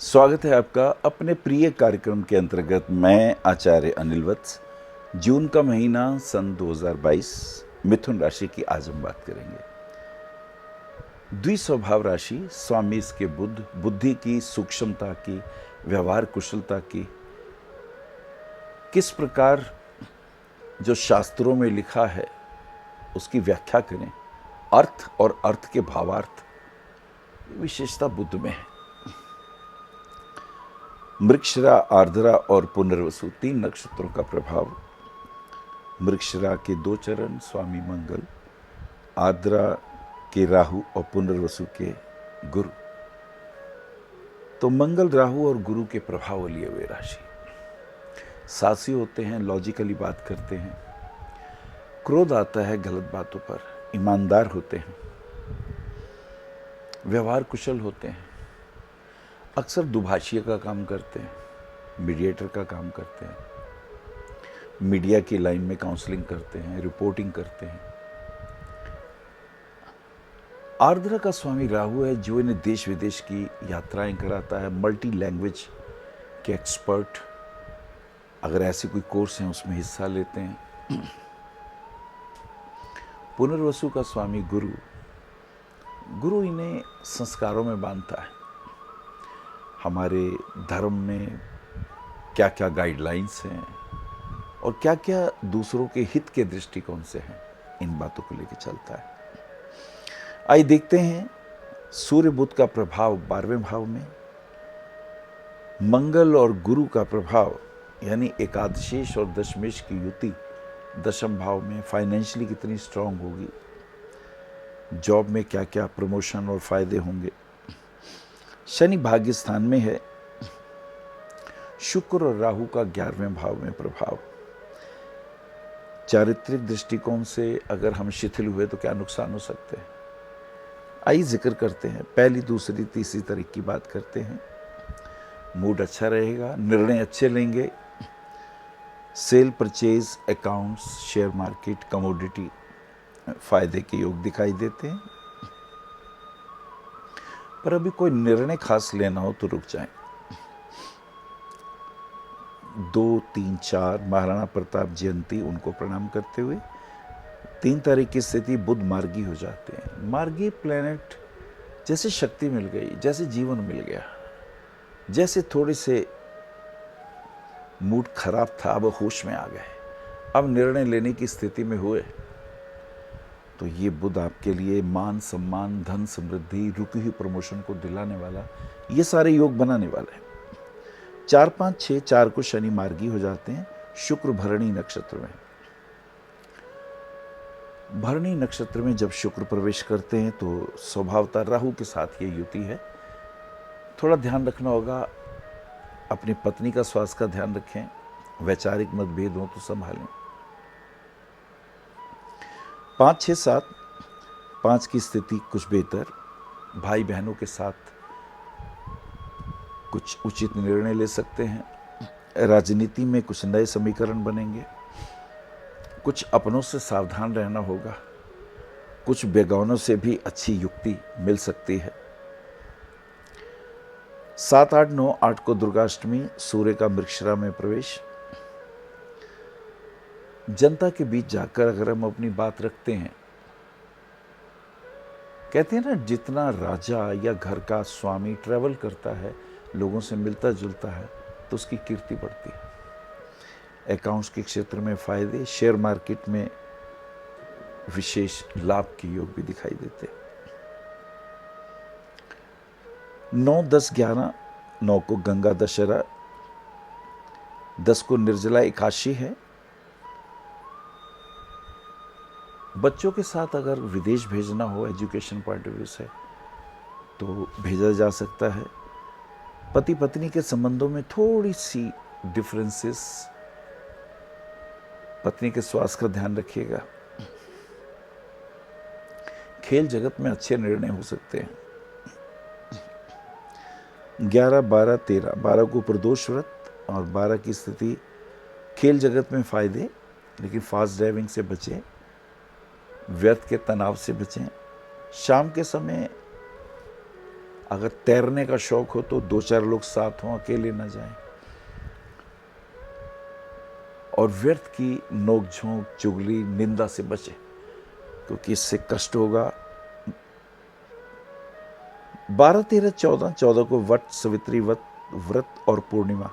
स्वागत है आपका अपने प्रिय कार्यक्रम के अंतर्गत। मैं आचार्य अनिल वत्स। जून का महीना सन 2022, मिथुन राशि की आज हम बात करेंगे। द्विस्वभाव राशि स्वामी इसके बुध, बुद्धि की सूक्ष्मता की, व्यवहार कुशलता की, किस प्रकार जो शास्त्रों में लिखा है उसकी व्याख्या करें, अर्थ और अर्थ के भावार्थ, विशेषता बुद्ध में है। मृगशिरा, आर्द्रा और पुनर्वसु 3 नक्षत्रों का प्रभाव। मृगशिरा के 2 चरण स्वामी मंगल, आर्द्रा के राहु और पुनर्वसु के गुरु। तो मंगल, राहु और गुरु के प्रभाव वाली है वे राशि। साहसी होते हैं, लॉजिकली बात करते हैं, क्रोध आता है गलत बातों पर, ईमानदार होते हैं, व्यवहार कुशल होते हैं, अक्सर दुभाषिया का काम करते हैं, मीडिएटर का काम करते हैं, मीडिया की लाइन में काउंसलिंग करते हैं, रिपोर्टिंग करते हैं। आर्द्रा का स्वामी राहु है जो इन्हें देश विदेश की यात्राएं कराता है, मल्टी लैंग्वेज के एक्सपर्ट, अगर ऐसे कोई कोर्स हैं उसमें हिस्सा लेते हैं। पुनर्वसु का स्वामी गुरु, गुरु इन्हें संस्कारों में बांधता है। हमारे धर्म में क्या क्या गाइडलाइंस हैं और क्या क्या दूसरों के हित के दृष्टिकोण से हैं, इन बातों को लेकर चलता है। आइए देखते हैं सूर्य बुध का प्रभाव 12वें भाव में, मंगल और गुरु का प्रभाव यानी एकादशेश और दशमेश की युति 10वें भाव में फाइनेंशियली कितनी स्ट्रांग होगी, जॉब में क्या क्या प्रमोशन और फायदे होंगे। शनि भाग्य स्थान में है, शुक्र और राहु का 11वें भाव में प्रभाव। चारित्रिक दृष्टिकोण से अगर हम शिथिल हुए तो क्या नुकसान हो सकते हैं, आइए जिक्र करते हैं। पहली, दूसरी, तीसरी तारीख की बात करते हैं। मूड अच्छा रहेगा, निर्णय अच्छे लेंगे, sale, purchase, accounts, share market, commodity, फायदे के योग दिखाई देते हैं। पर अभी कोई निर्णय खास लेना हो तो रुक जाएं। 2, 3, 4 महाराणा प्रताप जयंती, उनको प्रणाम करते हुए 3 तारीख की स्थिति बुध मार्गी हो जाते हैं। मार्गी प्लैनेट जैसे शक्ति मिल गई, जैसे जीवन मिल गया, जैसे थोड़े से मूड खराब था अब होश में आ गए, अब निर्णय लेने की स्थिति में हुए, तो ये बुध आपके लिए मान, सम्मान, धन, समृद्धि, रुकी हुई प्रमोशन को दिलाने वाला, ये सारे योग बनाने वाला है। 4, 5, 6, 4 को शनि मार्गी हो जाते हैं शुक्र भरणी नक्षत्र में। भरणी नक्षत्र में जब शुक्र प्रवेश करते हैं तो स्वभावतः राहु के साथ ये युति है। थोड़ा ध्यान रखना होगा, अपनी पत्नी का स्वास्थ्य का ध्यान रखें, वैचारिक मतभेद हो तो संभालें। 5, 6, 7, 5 की स्थिति कुछ बेहतर, भाई बहनों के साथ कुछ उचित निर्णय ले सकते हैं। राजनीति में कुछ नए समीकरण बनेंगे, कुछ अपनों से सावधान रहना होगा, कुछ बेगानों से भी अच्छी युक्ति मिल सकती है। 7, 8, 9, 8 को दुर्गाष्टमी, सूर्य का मृगशिरा में प्रवेश। जनता के बीच जाकर अगर हम अपनी बात रखते हैं, कहते हैं ना, जितना राजा या घर का स्वामी ट्रैवल करता है, लोगों से मिलता जुलता है, तो उसकी कीर्ति बढ़ती है। अकाउंट्स के क्षेत्र में फायदे, शेयर मार्केट में विशेष लाभ के योग भी दिखाई देते। 9, 10, 11, 9 को गंगा दशहरा, 10 को निर्जला एकादशी है। बच्चों के साथ अगर विदेश भेजना हो, एजुकेशन पॉइंट ऑफ व्यू से, तो भेजा जा सकता है। पति पत्नी के संबंधों में थोड़ी सी डिफरेंसेस, पत्नी के स्वास्थ्य का ध्यान रखिएगा। खेल जगत में अच्छे निर्णय हो सकते हैं। 11, 12, 13, 12 को प्रदोष व्रत और 12 की स्थिति खेल जगत में फायदे, लेकिन फास्ट ड्राइविंग से बचें, व्यर्थ के तनाव से बचें। शाम के समय अगर तैरने का शौक हो तो 2-4 लोग साथ हों, अकेले ना जाएं। और व्यर्थ की नोक-झोंक, चुगली, निंदा से बचें, क्योंकि इससे कष्ट होगा। 12, 13, 14, 14 को वट, सावित्री व्रत और पूर्णिमा।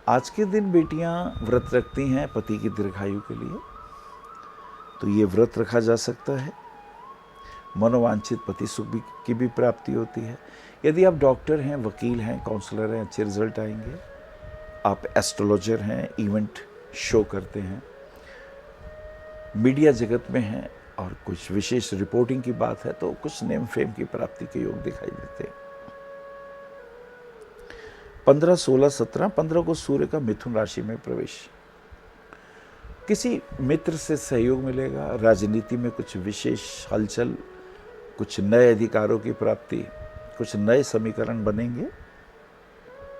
आज के दिन बेटियां व्रत रखती हैं पति की दीर्घायु के लिए, तो ये व्रत रखा जा सकता है। मनोवांछित पति सुख की भी प्राप्ति होती है। यदि आप डॉक्टर हैं, वकील हैं, काउंसलर हैं, अच्छे रिजल्ट आएंगे। आप एस्ट्रोलॉजर हैं, इवेंट शो करते हैं, मीडिया जगत में हैं और कुछ विशेष रिपोर्टिंग की बात है, तो कुछ नेम फेम की प्राप्ति के योग दिखाई देते हैं। 15, 16, 17, 15 को सूर्य का मिथुन राशि में प्रवेश। किसी मित्र से सहयोग मिलेगा, राजनीति में कुछ विशेष हलचल, कुछ नए अधिकारों की प्राप्ति, कुछ नए समीकरण बनेंगे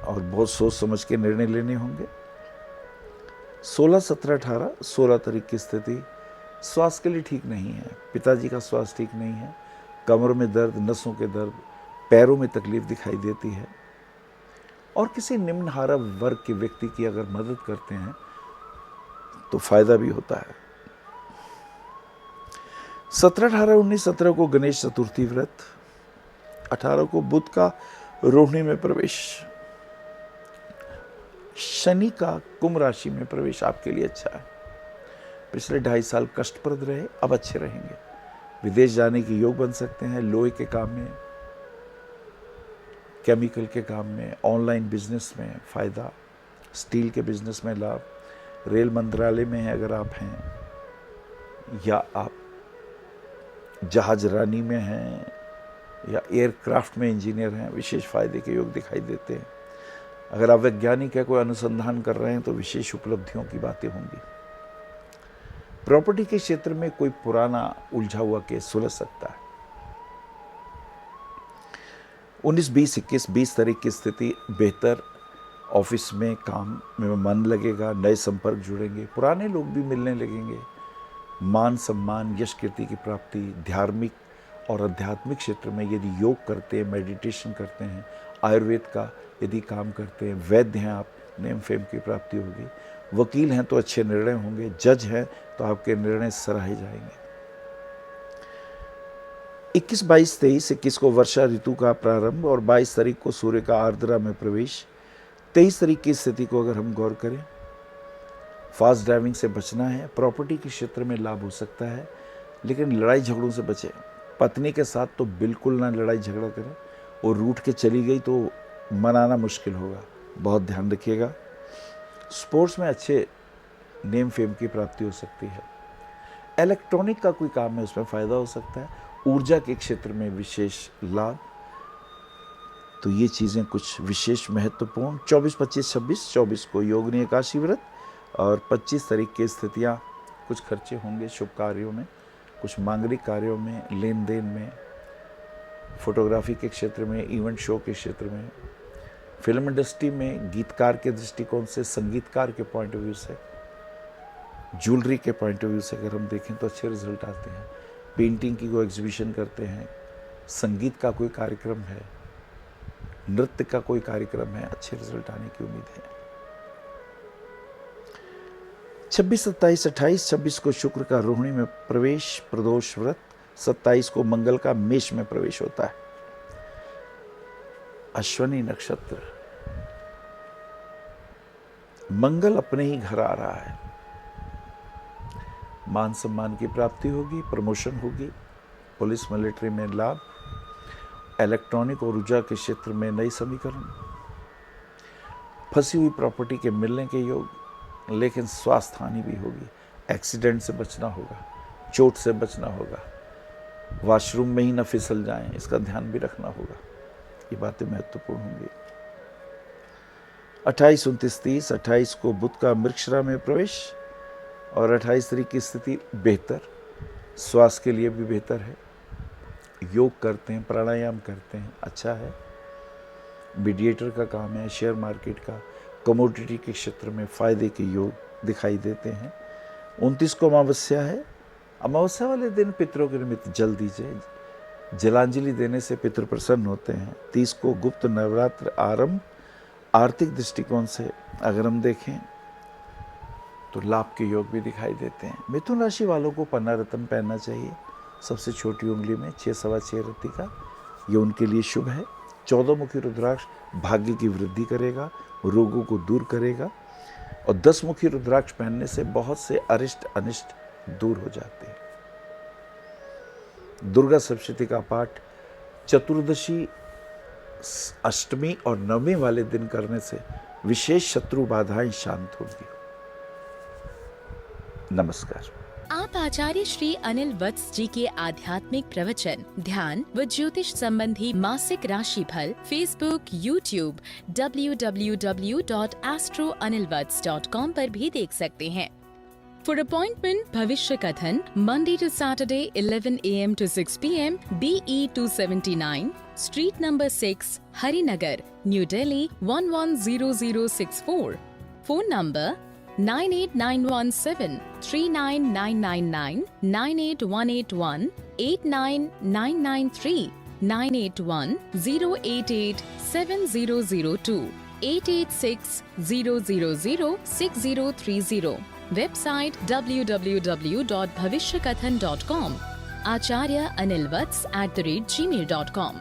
और बहुत सोच समझ के निर्णय लेने होंगे। 16, 17, 18, 16 तारीख की स्थिति स्वास्थ्य के लिए ठीक नहीं है। पिताजी का स्वास्थ्य ठीक नहीं है, कमर में दर्द, नसों के दर्द, पैरों में तकलीफ दिखाई देती है। और किसी निम्न हारा वर्ग के व्यक्ति की अगर मदद करते हैं तो फायदा भी होता है। 17, 18, 19, 17 को गणेश चतुर्थी व्रत, 18 को बुध का रोहिणी में प्रवेश, शनि का कुंभ राशि में प्रवेश आपके लिए अच्छा है। पिछले 2.5 साल कष्टप्रद रहे, अब अच्छे रहेंगे। विदेश जाने के योग बन सकते हैं, लोहे के काम में, केमिकल के काम में, ऑनलाइन बिजनेस में फायदा, स्टील के बिजनेस में लाभ, रेल मंत्रालय में है अगर आप हैं, या आप जहाज रानी में हैं, या एयरक्राफ्ट में इंजीनियर हैं, विशेष फायदे के योग दिखाई देते हैं। अगर आप वैज्ञानिक है, कोई अनुसंधान कर रहे हैं, तो विशेष उपलब्धियों की बातें होंगी। प्रॉपर्टी के क्षेत्र में कोई पुराना उलझा हुआ केस सुलझ सकता है। 19, 20, 21, 20 तारीख की स्थिति बेहतर, ऑफिस में काम में मन लगेगा, नए संपर्क जुड़ेंगे, पुराने लोग भी मिलने लगेंगे, मान सम्मान, यश कीर्ति की प्राप्ति। धार्मिक और आध्यात्मिक क्षेत्र में यदि योग करते हैं, मेडिटेशन करते हैं, आयुर्वेद का यदि काम करते हैं, वैद्य हैं आप, नेम फेम की प्राप्ति होगी। वकील हैं तो अच्छे निर्णय होंगे, जज हैं तो आपके निर्णय सराहे जाएंगे। 21, 22, 23, 21 को वर्षा ऋतु का प्रारंभ और 22 तारीख को सूर्य का आर्द्रा में प्रवेश। 23 तारीख की स्थिति को अगर हम गौर करें, फास्ट ड्राइविंग से बचना है। प्रॉपर्टी के क्षेत्र में लाभ हो सकता है, लेकिन लड़ाई झगड़ों से बचें। पत्नी के साथ तो बिल्कुल ना लड़ाई झगड़ा करें, और रूठ के चली गई तो मनाना मुश्किल होगा, बहुत ध्यान रखिएगा। स्पोर्ट्स में अच्छे नेम फेम की प्राप्ति हो सकती है। इलेक्ट्रॉनिक का कोई काम है, उसमें फ़ायदा हो सकता है। ऊर्जा के क्षेत्र में विशेष लाभ, तो ये चीज़ें कुछ विशेष महत्वपूर्ण। 24, 25, 26, 24 को योगिनी एकादशी व्रत और 25 तारीख की स्थितियाँ, कुछ खर्चे होंगे शुभ कार्यों में, कुछ मांगलिक कार्यों में, लेन देन में, फोटोग्राफी के क्षेत्र में, इवेंट शो के क्षेत्र में, फिल्म इंडस्ट्री में, गीतकार के दृष्टिकोण से, संगीतकार के पॉइंट ऑफ व्यू से, ज्वेलरी के पॉइंट ऑफ व्यू से अगर हम देखें तो अच्छे रिजल्ट आते हैं। पेंटिंग की कोई एग्जीबिशन करते हैं, संगीत का कोई कार्यक्रम है, नृत्य का कोई कार्यक्रम है, अच्छे रिजल्ट आने की उम्मीद है। 26, 27, 28, 26 को शुक्र का रोहिणी में प्रवेश, प्रदोष व्रत। 27 को मंगल का मेष में प्रवेश होता है। अश्विनी नक्षत्र, मंगल अपने ही घर आ रहा है, मान सम्मान की प्राप्ति होगी, प्रमोशन होगी, पुलिस मिलिट्री में लाभ, इलेक्ट्रॉनिक और ऊर्जा के क्षेत्र में नई समीकरण, फंसी हुई प्रॉपर्टी के मिलने के योग, लेकिन स्वास्थ्य हानि भी होगी। एक्सीडेंट से बचना होगा, चोट से बचना होगा, वॉशरूम में ही न फिसल जाएं, इसका ध्यान भी रखना होगा। ये बातें महत्वपूर्ण होंगी। 28, 29, 30, 28 को बुध का मृगशिरा में प्रवेश और 28 तारीख की स्थिति बेहतर, स्वास्थ्य के लिए भी बेहतर है। योग करते हैं, प्राणायाम करते हैं, अच्छा है। मीडिएटर का काम है, शेयर मार्केट का, कमोडिटी के क्षेत्र में फायदे के योग दिखाई देते हैं। 29 को अमावस्या है। अमावस्या वाले दिन पितरों के निमित्त जल दीजिए, जलांजलि देने से पितृ प्रसन्न होते हैं। 30 को गुप्त नवरात्र आरंभ। आर्थिक दृष्टिकोण से अगर हम देखें तो लाभ के योग भी दिखाई देते हैं। मिथुन राशि वालों को पन्ना रत्न पहनना चाहिए, सबसे छोटी उंगली में 6 सवा 6 रत्ती का, ये उनके लिए शुभ है। 14 मुखी रुद्राक्ष भाग्य की वृद्धि करेगा, रोगों को दूर करेगा, और 10 मुखी रुद्राक्ष पहनने से बहुत से अरिष्ट अनिष्ट दूर हो जाते हैं। दुर्गा सप्तशती का पाठ चतुर्दशी, अष्टमी और नवमी वाले दिन करने से विशेष शत्रु बाधाएं शांत होगी। नमस्कार। आप आचार्य श्री अनिल वत्स जी के आध्यात्मिक प्रवचन, ध्यान व ज्योतिष संबंधी मासिक राशि फल फेसबुक, यूट्यूब, www.astroanilvats.com पर भी देख सकते हैं। For appointment, भविष्य कथन, Monday to Saturday, 11 a.m. to 6 p.m. BE 279, Street number 6, Harinagar, New Delhi 110064. Phone number 98917 39999, 98181 89993, 981 088 7002, 886 000 6030. Website www.bhavishyakathan.com. Acharya Anil Vats @gmail.com.